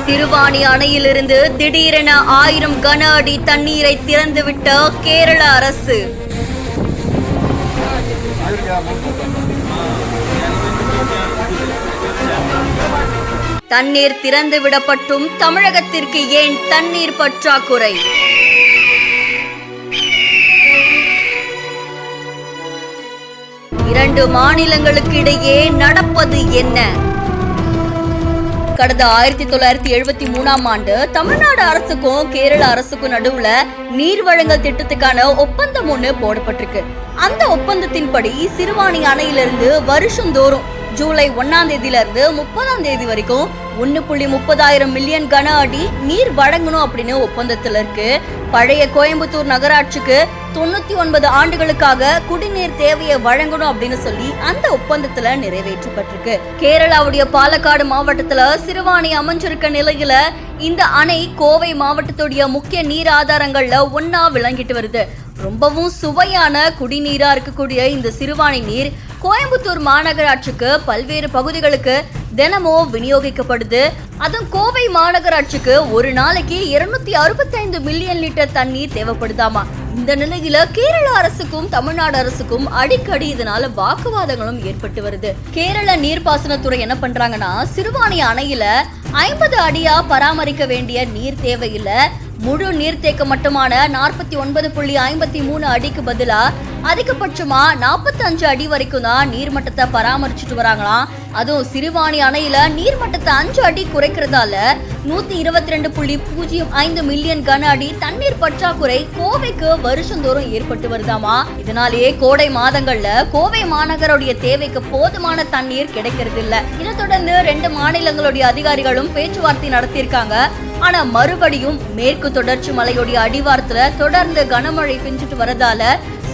சிறுவாணி அணையிலிருந்து திடீரென 1000 கன அடி தண்ணீரை திறந்துவிட்ட கேரள அரசு. தண்ணீர் திறந்து விடப்பட்டும் தமிழகத்திற்கு ஏன் தண்ணீர் பற்றாக்குறை? இரண்டு மாநிலங்களுக்கு இடையே நடப்பது என்ன? கடந்த 1973ஆம் ஆண்டு தமிழ்நாடு அரசுக்கும் கேரள அரசுக்கும் நடுவுல நீர் வழங்கல் திட்டத்துக்கான ஒப்பந்தம் ஒண்ணு போடப்பட்டிருக்கு. அந்த ஒப்பந்தத்தின்படி சிறுவாணி அணையிலிருந்து வருஷந்தோறும் ஜூலை 1ஆம் தேதியிலிருந்து 30ஆம் தேதி வரைக்கும் 1.30 மில்லியன் கன அடி நீர் வழங்கணும் அப்படின்னு ஒப்பந்தத்துல இருக்கு. பழைய கோயம்புத்தூர் நகராட்சிக்கு 99 ஆண்டுகளுக்காக குடிநீர் தேவையை வழங்கணும் அப்படின்னு சொல்லி அந்த ஒப்பந்தத்துல நிறைவேற்றப்பட்டிருக்கு. கேரளாவுடைய பாலக்காடு மாவட்டத்துல சிறுவாணி அமைஞ்சிருக்க நிலையில இந்த அணை கோவை மாவட்டத்துடைய முக்கிய நீர் ஆதாரங்கள்ல ஒன்னா விளங்கிட்டு வருது. ரொம்பவும் சுவையான குடிநீரா இருக்கக்கூடிய இந்த சிறுவாணி நீர் கோயம்புத்தூர் மாநகராட்சிக்கு பல்வேறு பகுதிகளுக்கு தினமும் விநியோகிக்கப்படுது. அதுவும் கோவை மாநகராட்சிக்கு ஒரு நாளைக்கு 265 மில்லியன் லிட்டர் தண்ணீர் தேவைப்படுதாமா. இந்த நிலையில கேரள அரசுக்கும் தமிழ்நாடு அரசுக்கும் அடிக்கடி இதனால வாக்குவாதங்களும் ஏற்பட்டு வருது. கேரள நீர்ப்பாசனத்துறை என்ன பண்றாங்கன்னா, சிறுவாணி அணையில 50 அடியா பராமரிக்க வேண்டிய நீர் தேவையில்ல, முழு நீர்த்தேக்க மட்டமான 49.53 அடிக்கு பதிலா அதிகபட்சமா 45 அடி வரைக்கும் தான் நீர்மட்டத்தை பராமரிச்சுட்டு வராங்களாம். அதுவும் சிறுவாணி அணையில நீர்மட்டத்தை 5 அடி குறைக்கிறதால 122.05 மில்லியன் கன அடி தண்ணீர் பற்றாக்குறை கோவைக்கு வருஷந்தோறும் ஏற்பட்டு வருதாமா. இதனாலேயே கோடை மாதங்கள்ல கோவை மாநகருடைய தேவைக்கு போதுமான தண்ணீர் கிடைக்கிறது இல்ல. இதை தொடர்ந்து 2 மாநிலங்களுடைய அதிகாரிகளும் பேச்சுவார்த்தை நடத்தியிருக்காங்க. ஆனா மறுபடியும் மேற்கு தொடர்ச்சி மலையுடைய அடிவாரத்துல தொடர்ந்து கனமழை பெஞ்சிட்டு வரதால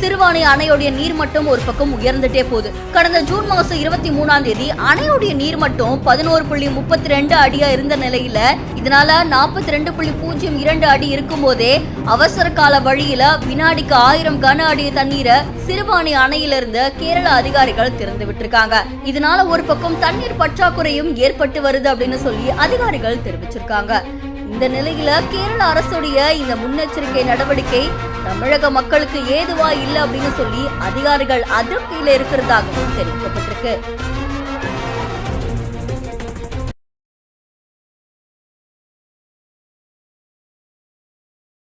சிறுவாணி அணையுடைய நீர்மட்டம் ஒரு பக்கம் உயர்ந்துட்டே போகுது. கடந்த ஜூன் மாசம் 23ஆம் தேதி அணையுடைய நீர்மட்டம் 11.32 அடியா இருந்த நிலையில இதனால 42.02 அடி இருக்கும் போதே அவசர கால வழியில வினாடிக்கு 1000 கன அடி தண்ணீரை சிறுவாணி அணையிலிருந்து கேரள அதிகாரிகள் திறந்து விட்டுருக்காங்க. இதனால ஒரு பக்கம் தண்ணீர் பற்றாக்குறையும் ஏற்பட்டு வருது அப்படின்னு சொல்லி அதிகாரிகள் தெரிவிச்சிருக்காங்க. இந்த நிலையில கேரள அரசுடைய இந்த முன்னெச்சரிக்கை நடவடிக்கை தமிழக மக்களுக்கு ஏதுவா இல்லை அப்படின்னு சொல்லி அதிகாரிகள் அதிருப்தியில இருக்கிறதாகவும் தெரிவிக்கப்பட்டிருக்கு.